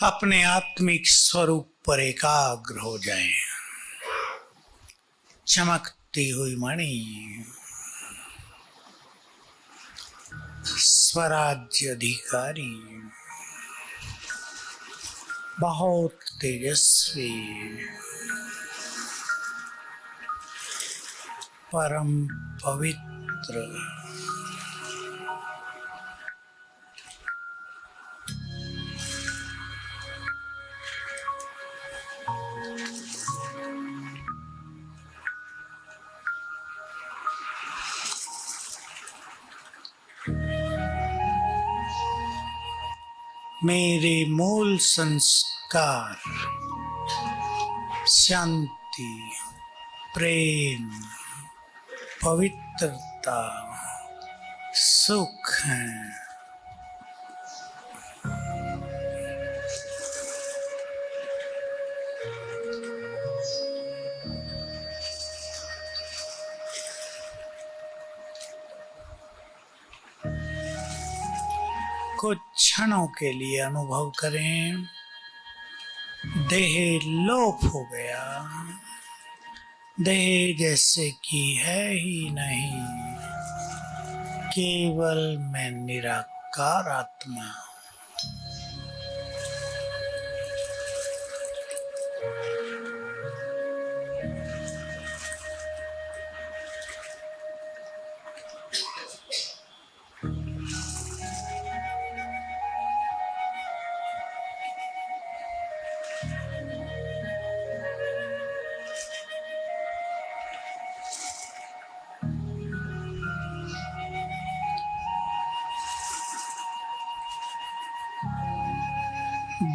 अपने आत्मिक स्वरूप पर एकाग्र हो जाएं। चमकती हुई मणि स्वराज्य अधिकारी, बहुत तेजस्वी, परम पवित्र, मेरे मूल संस्कार शांति, प्रेम, पवित्रता, सुख हैं। कुछ क्षणों के लिए अनुभव करें, देह लोप हो गया, देह जैसे कि है ही नहीं, केवल मैं निराकार आत्मा।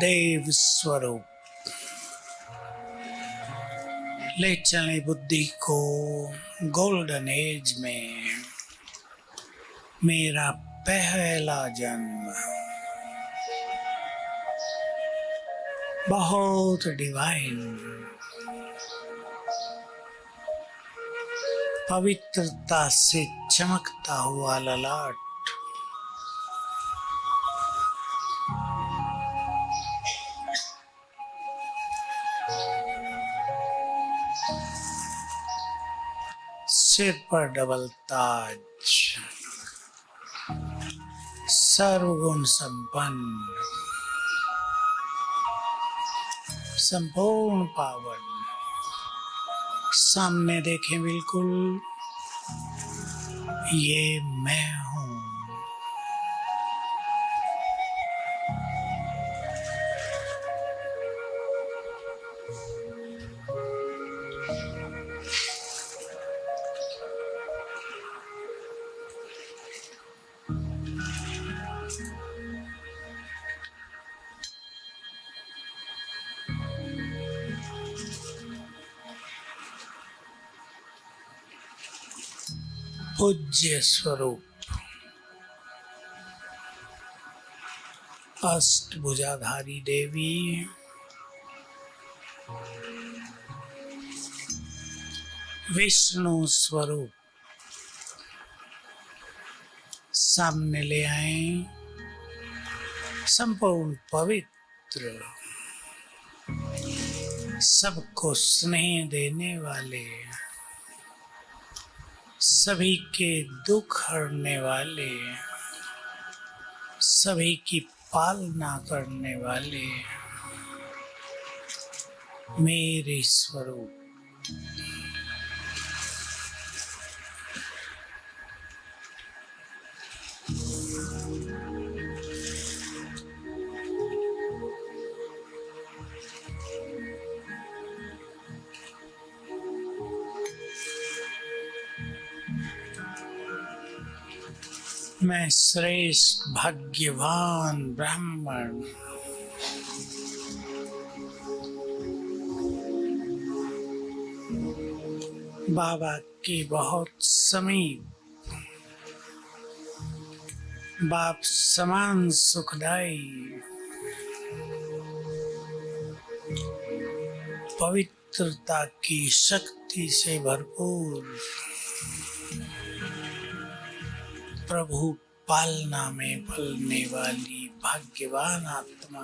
देव स्वरूप ले चले बुद्धि को गोल्डन एज में। मेरा पहला जन्म बहुत डिवाइन, पवित्रता से चमकता हुआ ललाट, सिर पर डबल ताज, सर्वगुण संपन्न, संपूर्ण पावन। सामने देखें, बिल्कुल ये मैं हूं। पूज्य स्वरूप अष्टभुजाधारी देवी, विष्णु स्वरूप सामने ले आए, संपूर्ण पवित्र, सबको स्नेह देने वाले, सभी के दुख हरने वाले, सभी की पालना करने वाले मेरे स्वरूप। मैं श्रेष्ठ भाग्यवान ब्राह्मण, बाबा के बहुत समीप, बाप समान सुखदाई, पवित्रता की शक्ति से भरपूर, प्रभु पालना में पलने वाली भाग्यवान आत्मा।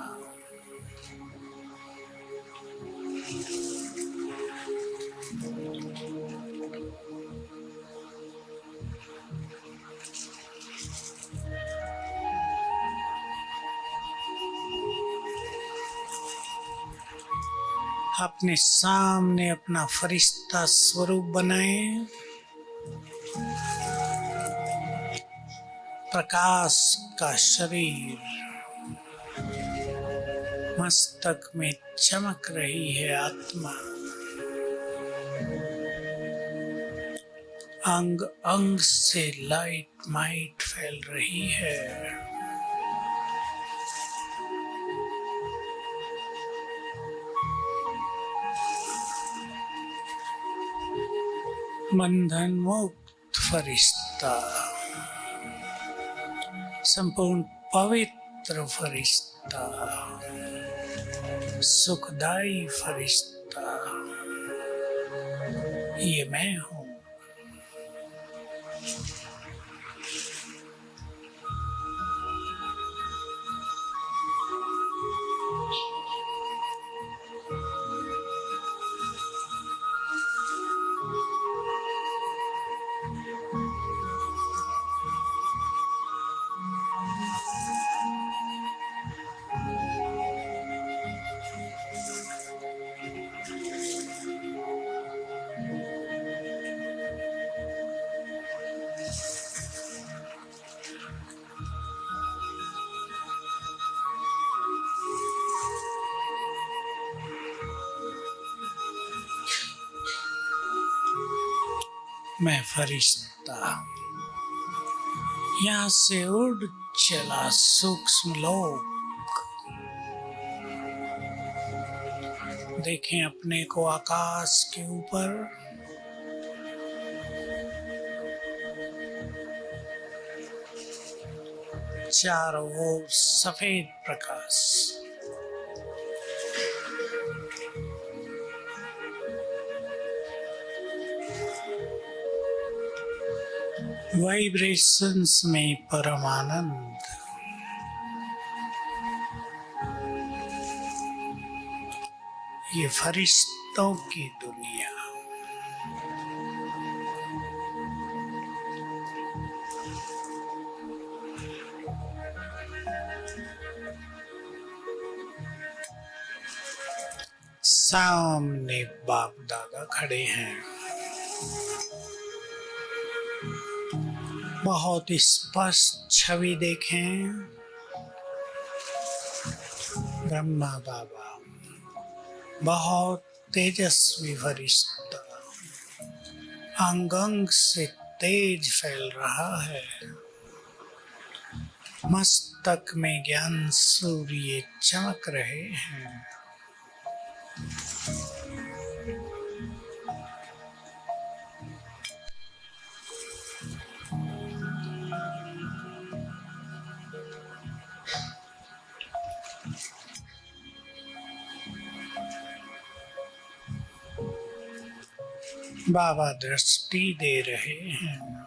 अपने सामने अपना फरिश्ता स्वरूप बनाएं। प्रकाश का शरीर, मस्तक में चमक रही है आत्मा, अंग अंग से लाइट माइट फैल रही है। बंधन मुक्त फरिश्ता, संपूर्ण पवित्र फरिश्ता, सुखदाई फरिश्ता, ये मैं हूँ। मैं फरिश्ता यहाँ से उड़ चला सूक्ष्म लोक। देखें अपने को आकाश के ऊपर, चारों ओर सफेद प्रकाश। वाइब्रेशंस में परम आनंद। ये फरिश्तों की दुनिया। सामने बाप दादा खड़े हैं। बहुत स्पष्ट छवि देखें। ब्रह्मा बाबा, बहुत तेजस्वी फरिश्ता, अंग अंग से तेज फैल रहा है। मस्तक में ज्ञान सूर्य चमक रहे हैं। बाबा दृष्टि दे रहे हैं।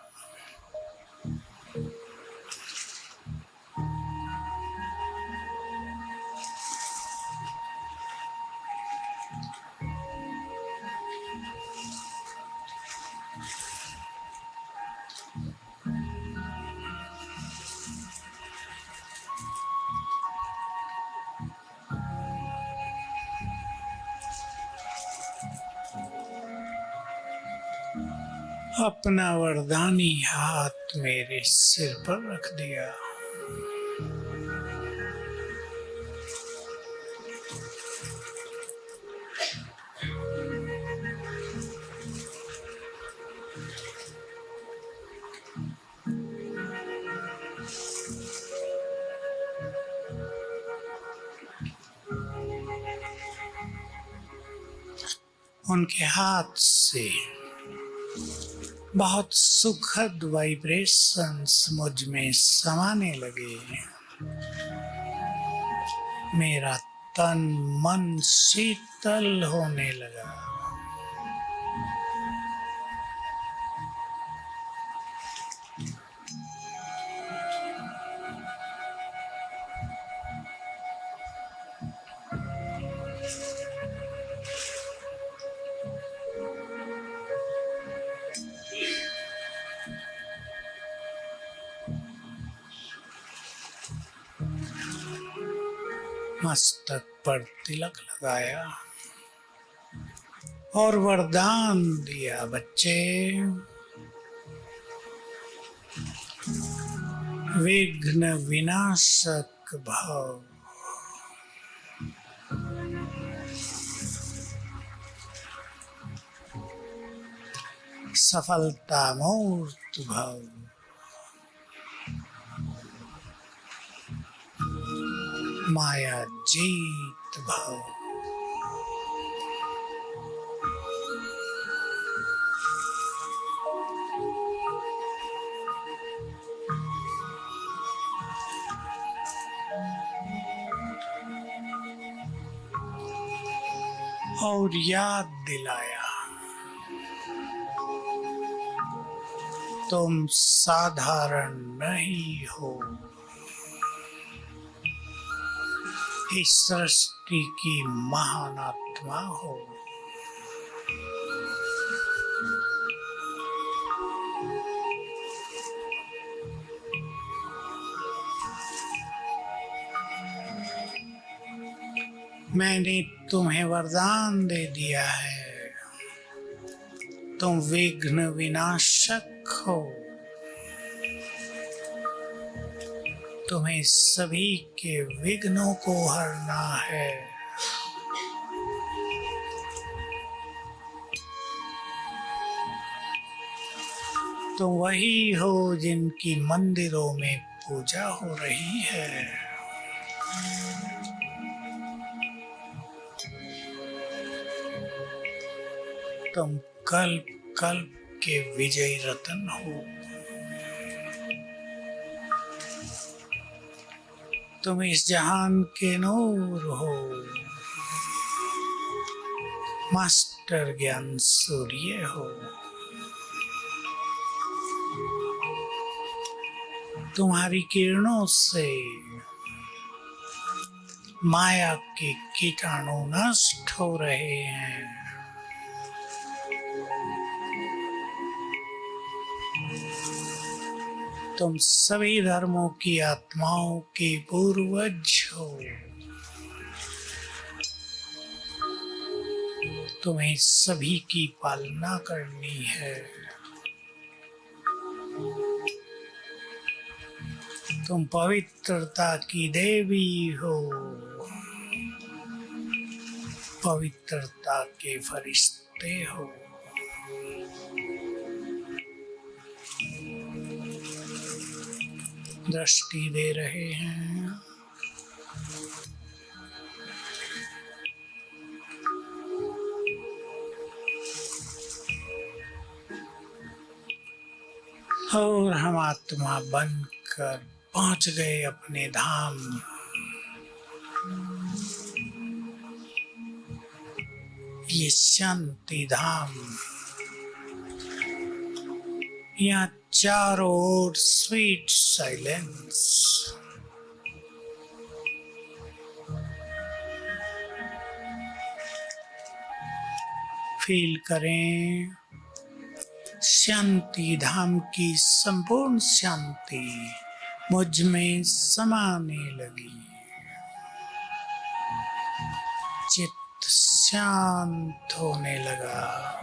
अपना वरदानी हाथ मेरे सिर पर रख दिया। उनके हाथ से बहुत सुखद वाइब्रेशंस मुझ में समाने लगे। मेरा तन मन शीतल होने लगा। मस्तक पर तिलक लगाया और वरदान दिया, बच्चे विघ्न विनाशक भव, सफलता मूर्त भव, माया जीत भव। और याद दिलाया, तुम साधारण नहीं हो, इस सृष्टि की महान आत्मा हो। मैंने तुम्हें वरदान दे दिया है, तुम विघ्न विनाशक हो। तुम्हें सभी के विघ्नों को हरना है। तुम वही हो जिनकी मंदिरों में पूजा हो रही है। तुम कल्प कल्प के विजयी रतन हो। तुम इस जहान के नूर हो, मास्टर ज्ञान सूर्य हो। तुम्हारी किरणों से माया के कीटाणु नष्ट हो रहे हैं। तुम सभी धर्मों की आत्माओं के पूर्वज हो। तुम्हें सभी की पालना करनी है। तुम पवित्रता की देवी हो, पवित्रता के फरिश्ते हो। दृष्टि दे रहे हैं। और हम आत्मा बनकर पहुंच गए अपने धाम। ये शांति धाम, यहाँ चारों ओर स्वीट साइलेंस। फील करें शांति धाम की संपूर्ण शांति मुझ में समाने लगी। चित्त शांत होने लगा।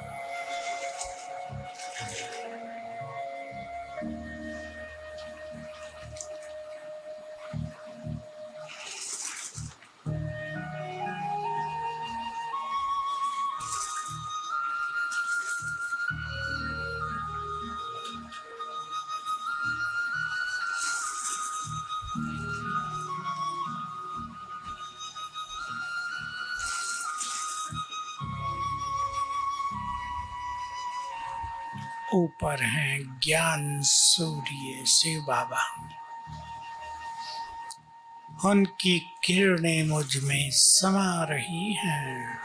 ऊपर हैं ज्ञान सूर्य शिव बाबा। उनकी किरणें मुझ में समा रही हैं।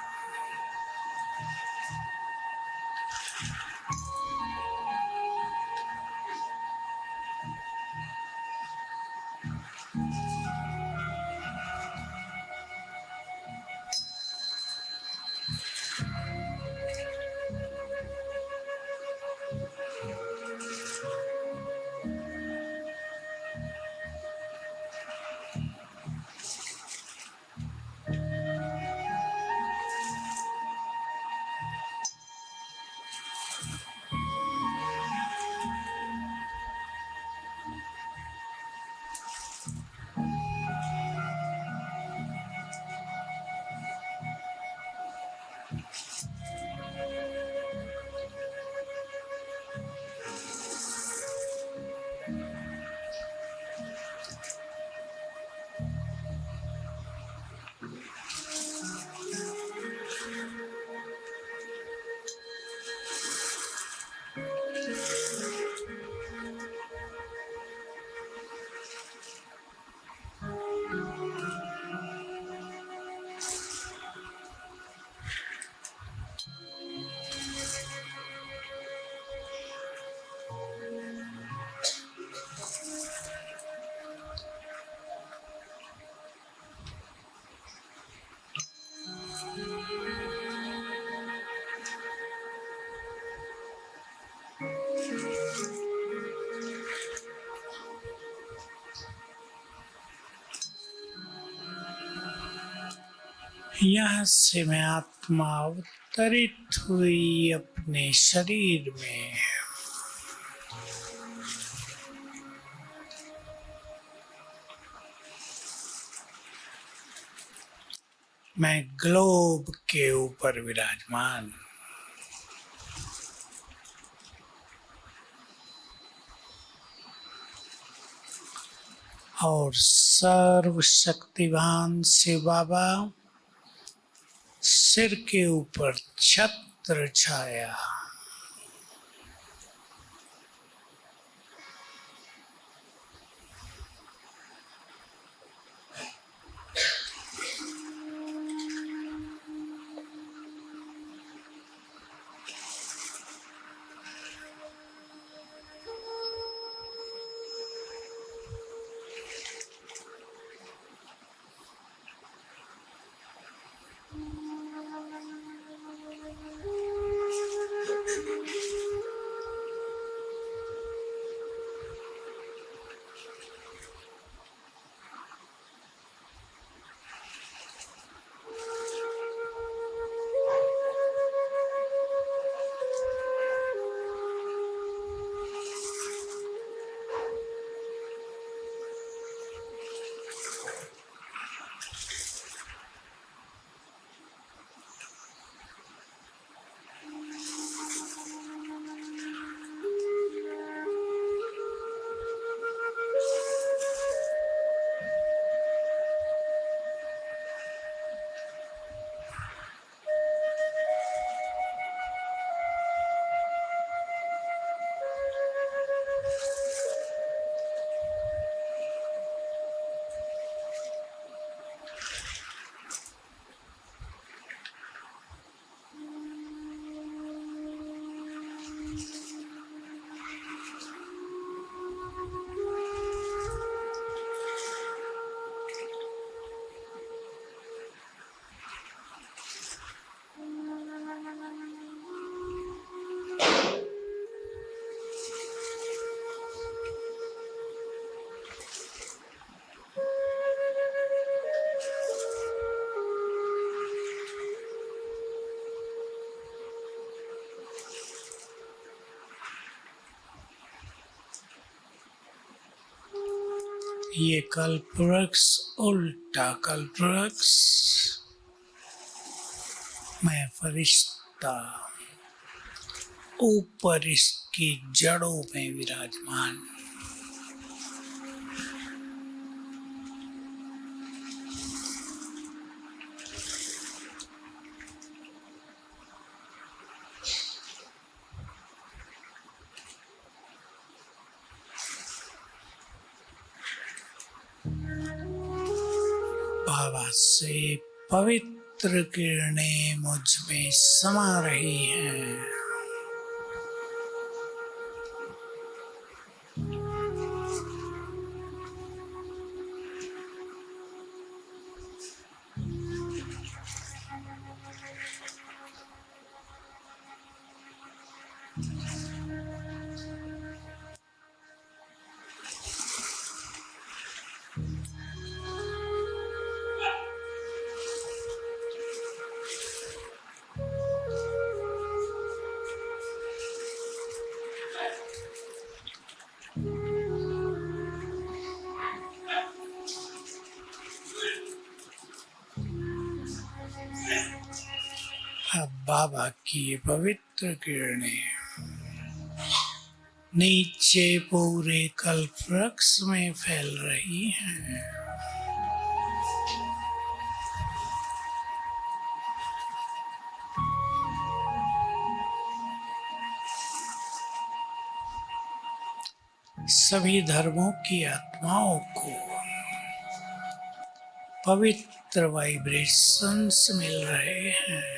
यहाँ से मैं आत्मा अवतरित हुई अपने शरीर में। मैं ग्लोब के ऊपर विराजमान, और सर्वशक्तिवान शिव बाबा सिर के ऊपर छत्र छाया। ये कल्पवृक्ष, उल्टा कल्पवृक्ष, मैं फरिश्ता ऊपर इसकी जड़ों में विराजमान। बाबा से पवित्र किरणें मुझ में समा रही हैं। अब बाबा की ये पवित्र किरणें नीचे पूरे कल्पवृक्ष में फैल रही हैं। सभी धर्मों की आत्माओं को पवित्र वाइब्रेशंस मिल रहे हैं।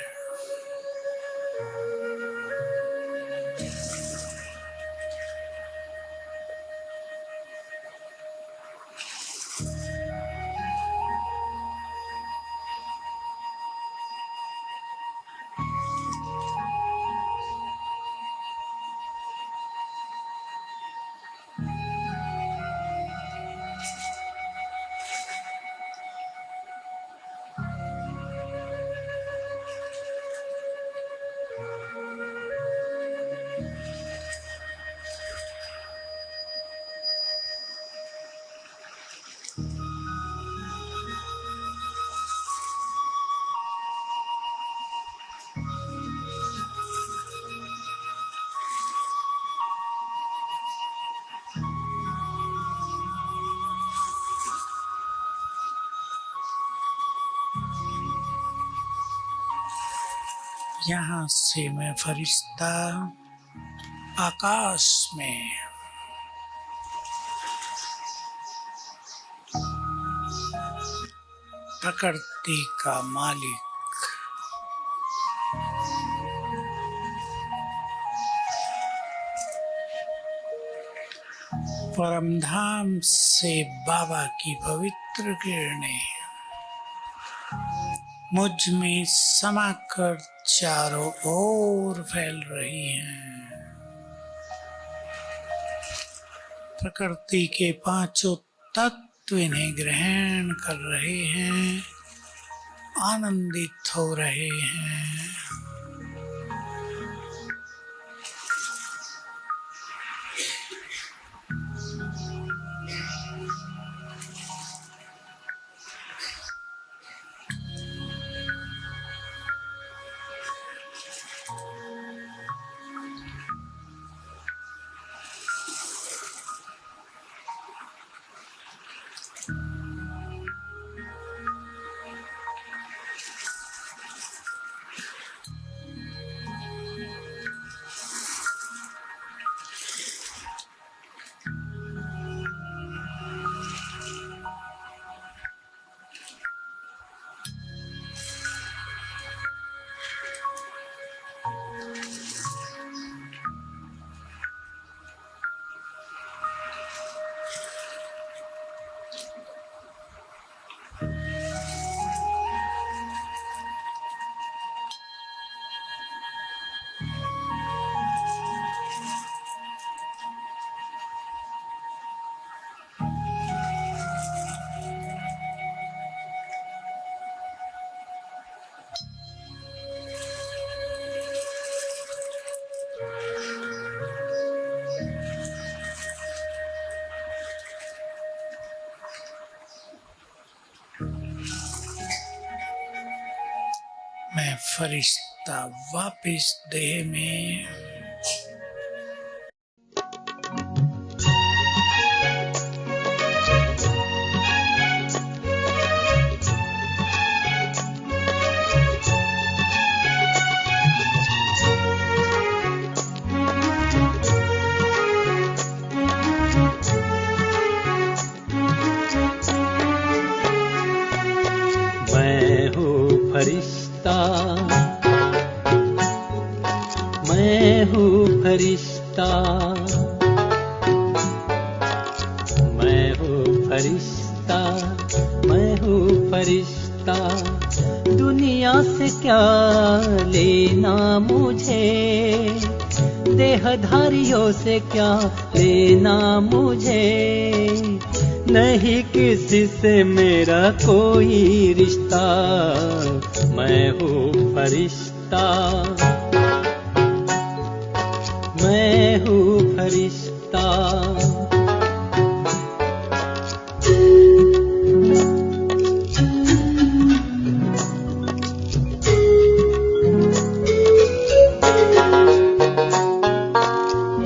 यहाँ से मैं फरिश्ता आकाश में, प्रकृति का मालिक, परमधाम से बाबा की पवित्र किरणें मुझ में समाकर चारों ओर फैल रही हैं। प्रकृति के पांचों तत्व इन्हें ग्रहण कर रहे हैं, आनंदित हो रहे हैं। मैं फरिश्ता वापिस देह में, मैं हूँ फरिश्ता, मैं हूँ फरिश्ता, मैं हूँ फरिश्ता। दुनिया से क्या लेना मुझे, देहधारियों से क्या लेना मुझे। नहीं किसी से मेरा कोई रिश्ता, मैं हूँ फरिश्ता, मैं हूँ फरिश्ता।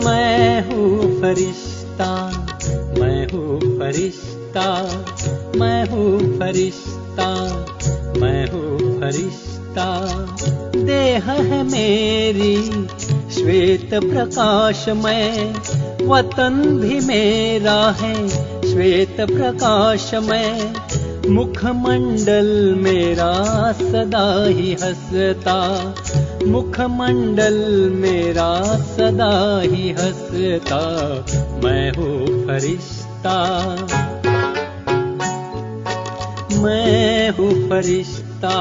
मैं हूँ फरिश्ता, मैं हूँ फरिश्ता, मैं हूँ फरिश्ता, मैं हूँ फरिश्ता। देह है मेरी श्वेत प्रकाशमय, वतन भी मेरा है श्वेत प्रकाशमय। मुखमंडल मेरा सदा ही हंसता, मुखमंडल मेरा सदा ही हंसता। मैं हूँ फरिश्ता, मैं हूँ फरिश्ता।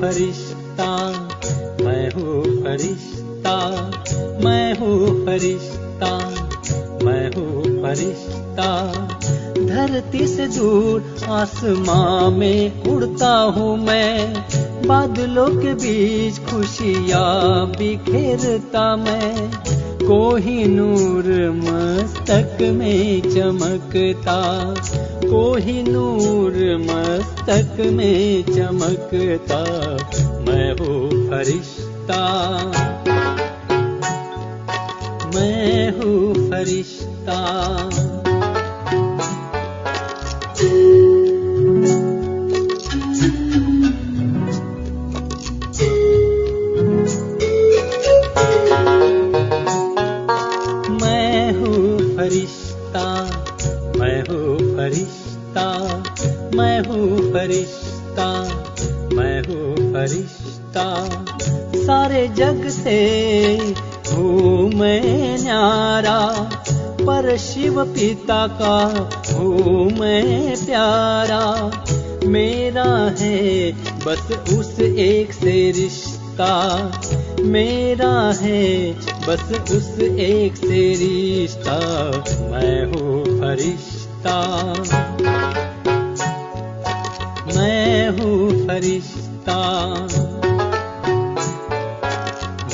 फरिश्ता, मैं हूँ फरिश्ता, मैं हूँ फरिश्ता, मैं हूँ फरिश्ता। धरती से दूर आसमां में उड़ता हूँ मैं, बादलों के बीच खुशियाँ बिखेरता मैं। कोहिनूर मस्तक में चमकता, कोहिनूर मस्तक में चमकता। मैं हूँ फरिश्ता, फरिश्ता, सारे जग से हूँ मैं न्यारा, पर शिव पिता का हूँ मैं प्यारा। मेरा है बस उस एक से रिश्ता, मेरा है बस उस एक से रिश्ता। मैं हूँ फरिश्ता, मैं हूँ फरिश्ता,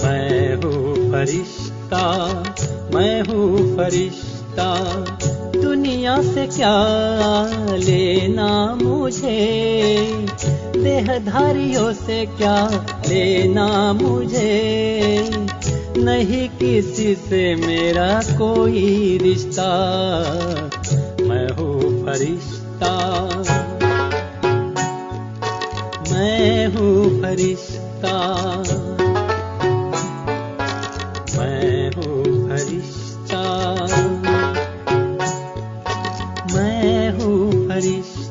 मैं हूँ फरिश्ता, मैं हूँ फरिश्ता। दुनिया से क्या लेना मुझे, देहधारियों से क्या लेना मुझे, नहीं किसी से मेरा कोई रिश्ता। मैं हूँ फरिश्ता, मैं हूँ फरिश्ता, मैं हूँ फरिश्ता, मैं हूँ फरिश्ता।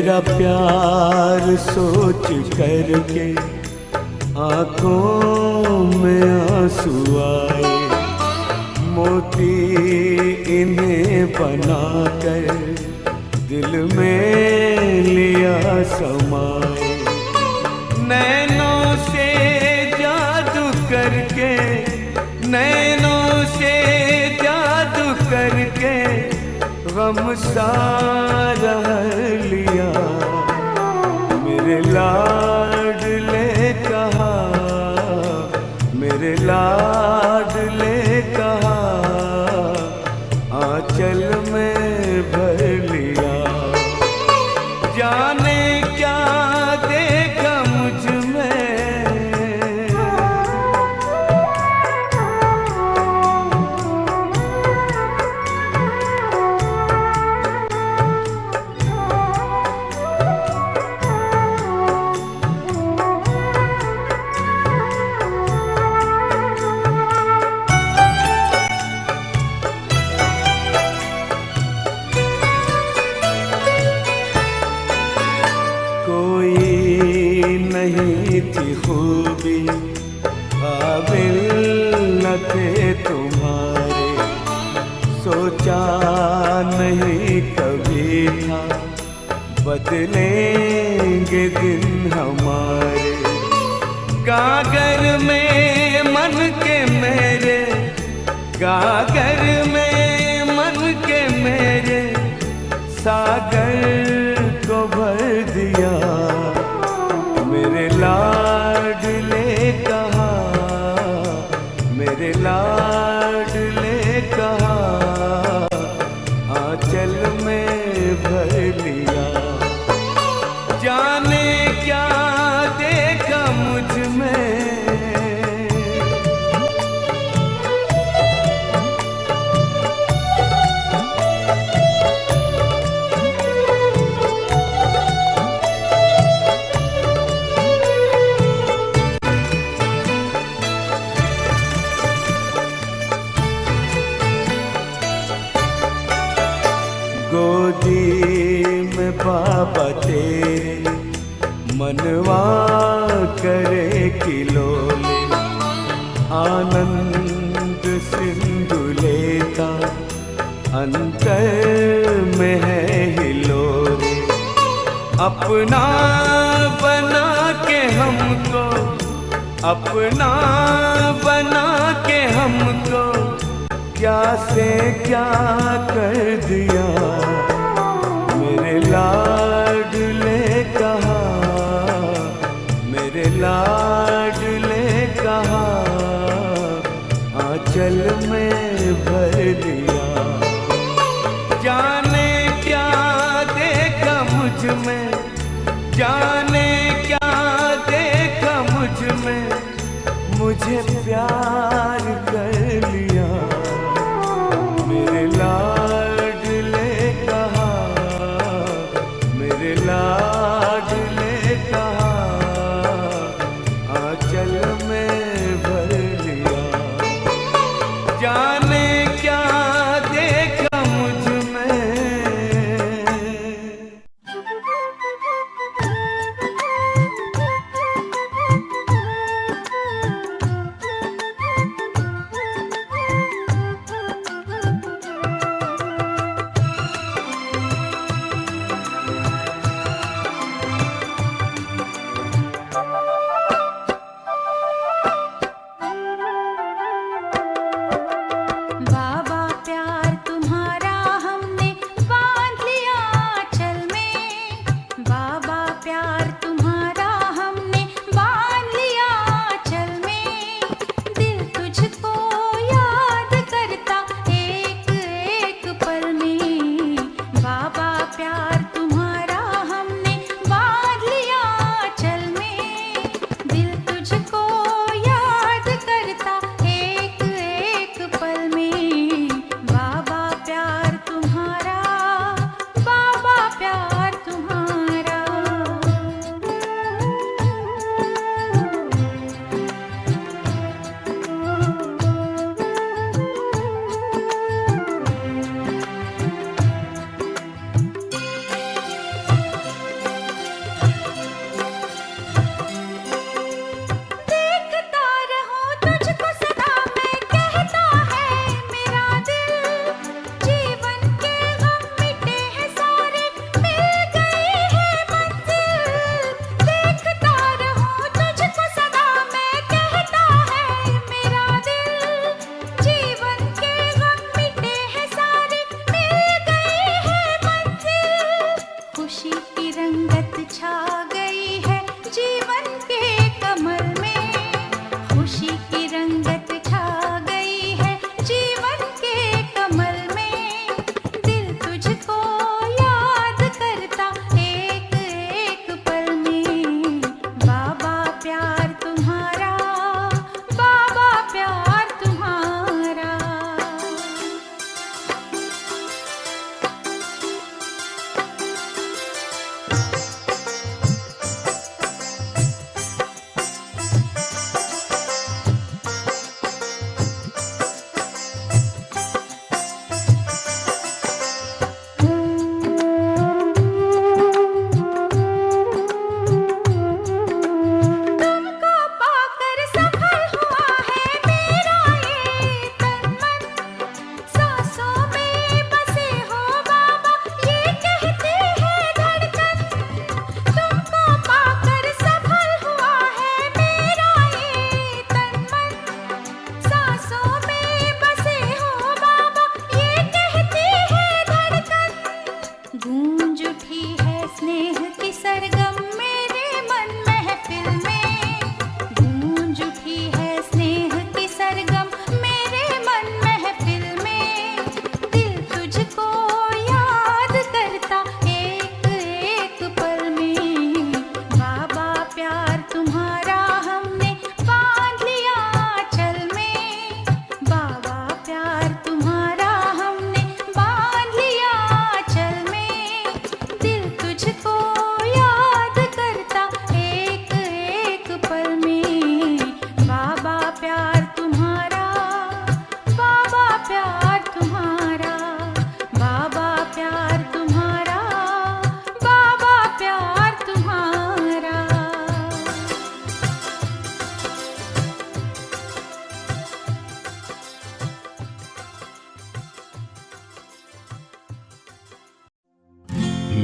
मेरा प्यार सोच करके आंखों में आंसू आए, मोती इन्हें बनाकर दिल में लिया समाए। नैनों से जादू करके, नैनों से जादू करके गम सारा लिया। मेरे लाडले कहा, मेरे लाडले कहा, आंचल में भर लिया। जाने क्या देखा मुझ में, नहीं थी खूबी काबिल न थे तुम्हारे, सोचा नहीं कभी था बदलेंगे दिन हमारे। गागर में मन के मेरे, गागर में मन के मेरे, सागर को भर दिया। मेरे लाडले कहा, मेरे लाडले कहा, आंचल में भर लिया। जाने क्या देखा मुझ में, गोदी में बाबा तेरे मनवा करे खिलौने। आनंद सिंधु लेता अंतर में है हिलोरे। अपना बना के हमको, अपना बना के हमको, क्या से क्या कर दिया। मेरे लाडले कहा, मेरे लाडले कहा, आंचल में भर दिया। जाने क्या देखा मुझ में, जाने क्या देखा मुझ में, मुझे प्यार कर लिया। मेरे लाडले कहा, मेरे लाडले कहा, आंचल में भर लिया। जाने क्या देखा मुझ में।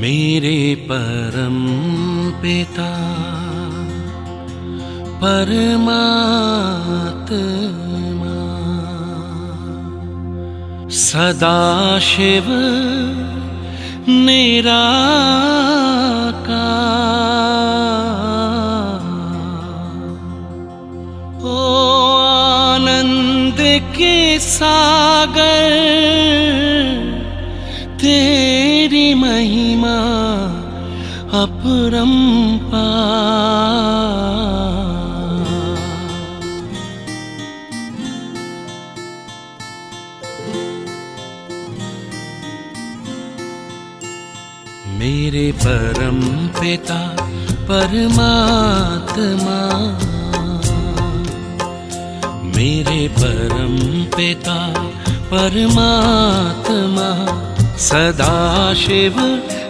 मेरे परम पिता परमात्मा सदाशिव निराकार, ओ आनंद के सागर, तेरी महिमा अपरंपार। मेरे परम पिता परमात्मा, मेरे परम पिता परमात्मा सदाशिव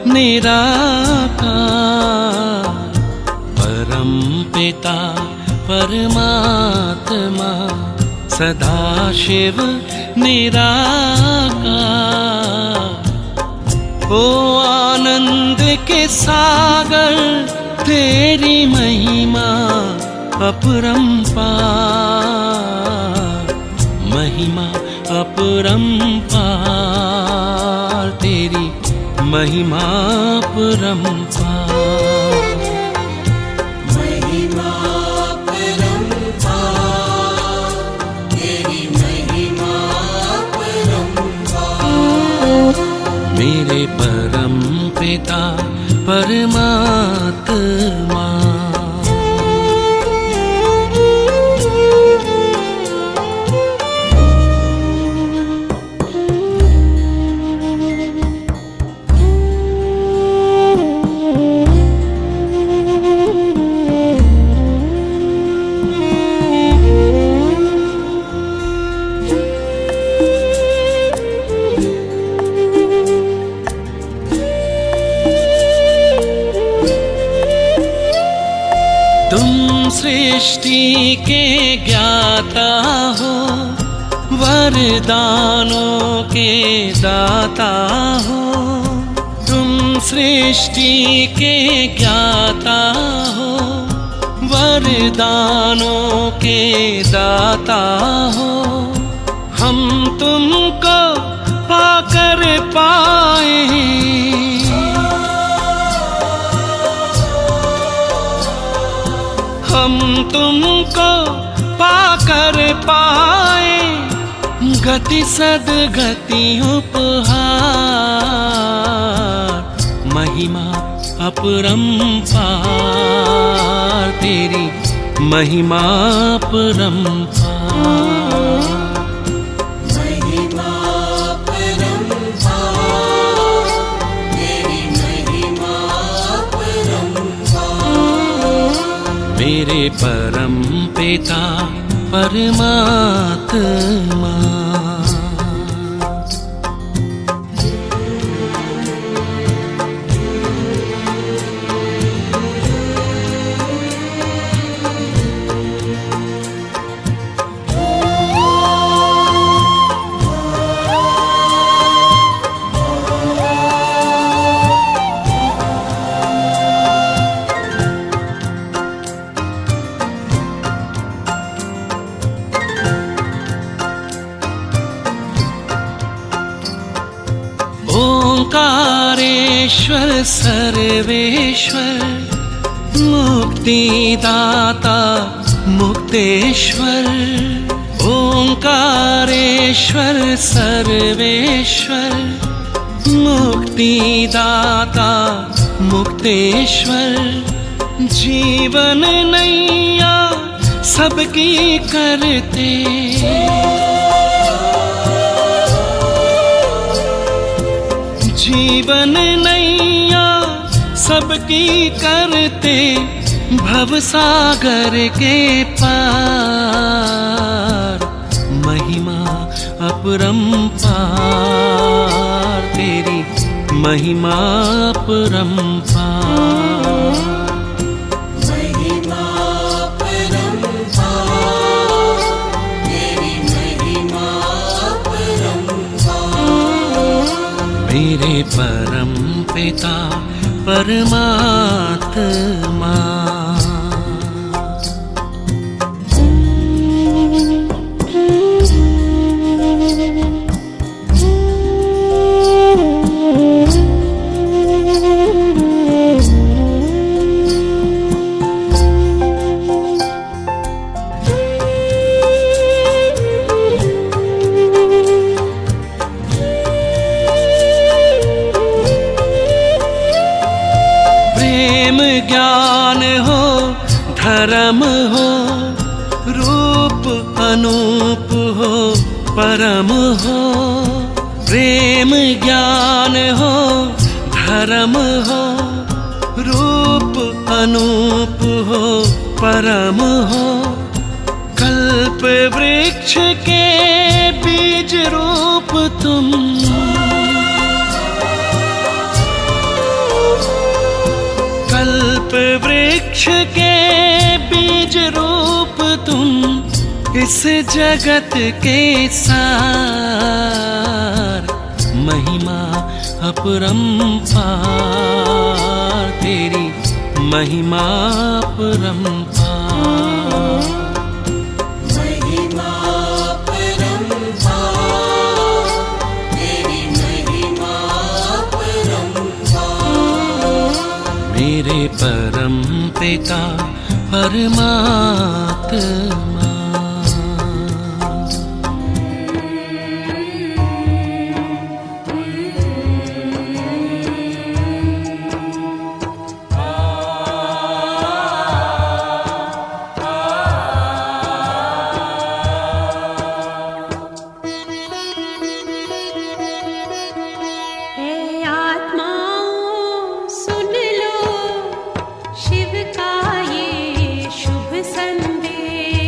निराकार, परम पिता परमात्मा सदाशिव निराकार, ओ आनंद के सागर, तेरी महिमा अपरंपार, महिमा अपरंपार, तेरी महिमा अपरंपार। महिमा अपरंपार, तेरी महिमा अपरंपार। मेरे परम पिता परमात्मा, तुम सृष्टि के ज्ञाता हो, वरदानों के दाता हो। तुम सृष्टि के ज्ञाता हो, वरदानों के दाता हो। हम तुमको पाकर पाए, हम तुमको पाकर पाए, गति सद्गति उपहार, महिमा अपरंपार, तेरी महिमा अपरंपार। महिमा अपरंपार, तेरी महिमा अपरंपार। मेरे परम पिता परमात्मा, ओंकारेश्वर सर्वेश्वर, मुक्तिदाता मुक्तेश्वर। ओंकारेश्वर सर्वेश्वर, मुक्तिदाता मुक्तेश्वर। जीवन नैया सबकी करते, जीवन नैया सबकी करते, भवसागर के पार, महिमा अपरंपार, तेरी महिमा अपरंपार। महिमा अपरंपार, तेरी महिमा अपरंपार। मेरे परम पिता परमात्मा। ज्ञान हो धर्म हो रूप अनूप हो परम हो। प्रेम ज्ञान हो धर्म हो रूप अनूप हो परम हो। कल्प वृक्ष के बीज रूप तुम, कल्प वृक्ष के बीज रूप तुम। इस जगत के सार महिमा अपरंपार, तेरी महिमा अपरंपार। महिमा अपरंपार, तेरी महिमा अपरंपार। मेरे परम पिता परमात्मा। शिव का ये शुभ संदेश।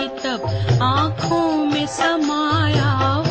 तब आँखों में समाया